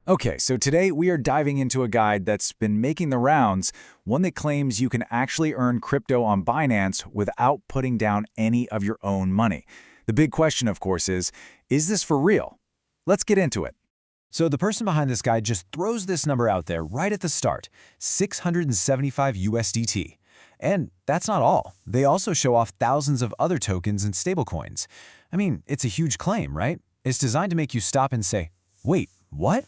Okay, so today we are diving into a guide that's been making the rounds, one that claims you can actually earn crypto on Binance without putting down any of your own money. The big question, of course, is this for real? Let's get into it. So the person behind this guide just throws this number out there right at the start, 675 USDT. And that's not all. They also show off thousands of other tokens and stablecoins. I mean, it's a huge claim, right? It's designed to make you stop and say, wait, what?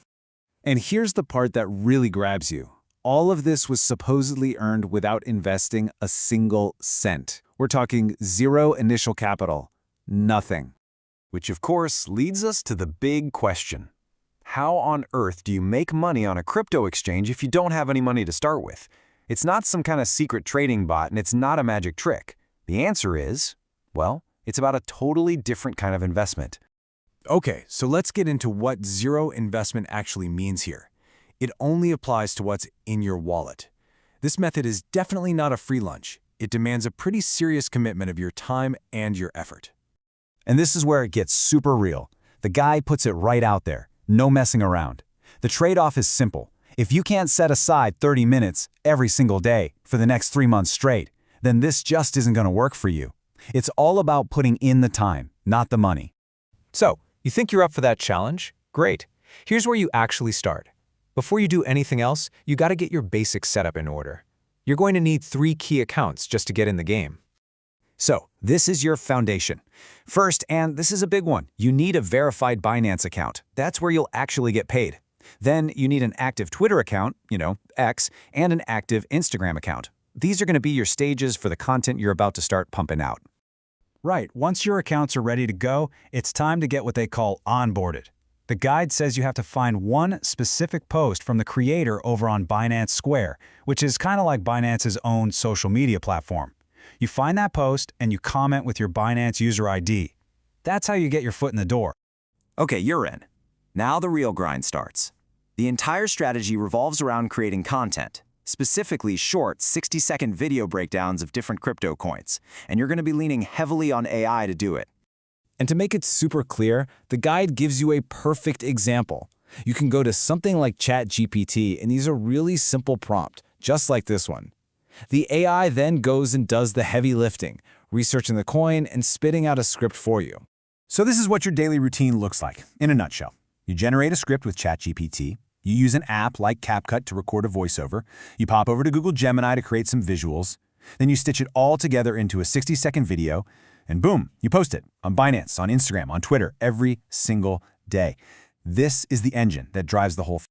And here's the part that really grabs you. All of this was supposedly earned without investing a single cent. We're talking zero initial capital, nothing. Which of course leads us to the big question. How on earth do you make money on a crypto exchange if you don't have any money to start with? It's not some kind of secret trading bot and it's not a magic trick. The answer is, well, it's about a totally different kind of investment. Okay, so let's get into what zero investment actually means here. It only applies to what's in your wallet. This method is definitely not a free lunch. It demands a pretty serious commitment of your time and your effort. And this is where it gets super real. The guide puts it right out there. No messing around. The trade-off is simple. If you can't set aside 30 minutes every single day for the next 3 months straight, then this just isn't going to work for you. It's all about putting in the time, not the money. So, you think you're up for that challenge? Great. Here's where you actually start. Before you do anything else, you got to get your basic setup in order. You're going to need 3 key accounts just to get in the game. So, this is your foundation. First, and this is a big one, you need a verified Binance account. That's where you'll actually get paid. Then you need an active Twitter account, X, and an active Instagram account. These are going to be your stages for the content you're about to start pumping out. Right, once your accounts are ready to go, it's time to get what they call onboarded. The guide says you have to find one specific post from the creator over on Binance Square, which is kind of like Binance's own social media platform. You find that post and you comment with your Binance user ID. That's how you get your foot in the door. Okay, you're in. Now the real grind starts. The entire strategy revolves around creating content, specifically short 60-second video breakdowns of different crypto coins, and you're going to be leaning heavily on AI to do it. And to make it super clear, the guide gives you a perfect example. You can go to something like ChatGPT and use a really simple prompt, just like this one. The AI then goes and does the heavy lifting, researching the coin and spitting out a script for you. So this is what your daily routine looks like, in a nutshell. You generate a script with ChatGPT. You use an app like CapCut to record a voiceover. You pop over to Google Gemini to create some visuals. Then you stitch it all together into a 60-second video, and boom, you post it on Binance, on Instagram, on Twitter, every single day. This is the engine that drives the whole thing.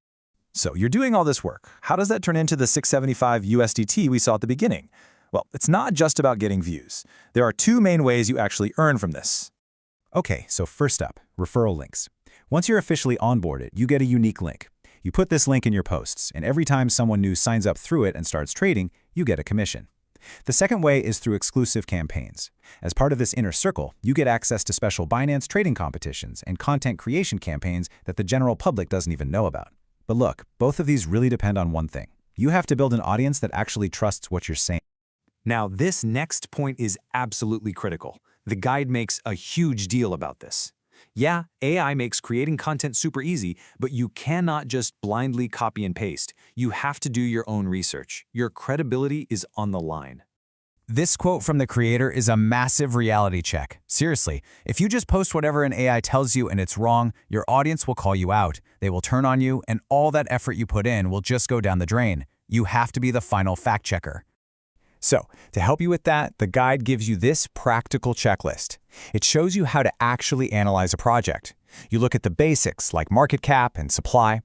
So you're doing all this work. How does that turn into the 675 USDT we saw at the beginning? Well, it's not just about getting views. There are 2 main ways you actually earn from this. Okay, so first up, referral links. Once you're officially onboarded, you get a unique link. You put this link in your posts, and every time someone new signs up through it and starts trading, you get a commission. The second way is through exclusive campaigns. As part of this inner circle, you get access to special Binance trading competitions and content creation campaigns that the general public doesn't even know about. But look, both of these really depend on one thing. You have to build an audience that actually trusts what you're saying. Now, this next point is absolutely critical. The guide makes a huge deal about this. Yeah, AI makes creating content super easy, but you cannot just blindly copy and paste. You have to do your own research. Your credibility is on the line. This quote from the creator is a massive reality check. Seriously, if you just post whatever an AI tells you and it's wrong, your audience will call you out. They will turn on you, and all that effort you put in will just go down the drain. You have to be the final fact checker. So, to help you with that, the guide gives you this practical checklist. It shows you how to actually analyze a project. You look at the basics like market cap and supply.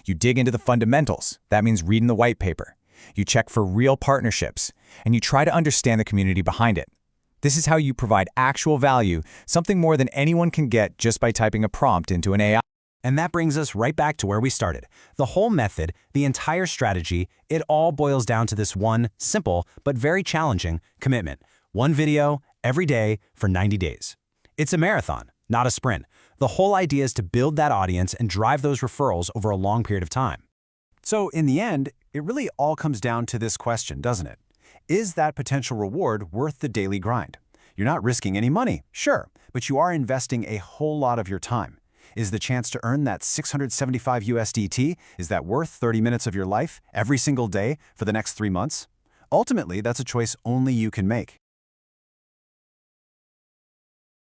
You dig into the fundamentals. That means reading the white paper. You check for real partnerships, and you try to understand the community behind it. This is how you provide actual value, something more than anyone can get just by typing a prompt into an AI. And that brings us right back to where we started. The whole method, the entire strategy, it all boils down to this one simple but very challenging commitment. One video every day for 90 days. It's a marathon, not a sprint. The whole idea is to build that audience and drive those referrals over a long period of time. So in the end, it really all comes down to this question, doesn't it? Is that potential reward worth the daily grind? You're not risking any money, sure, but you are investing a whole lot of your time. Is the chance to earn that 675 USDT, is that worth 30 minutes of your life every single day for the next 3 months? Ultimately, that's a choice only you can make.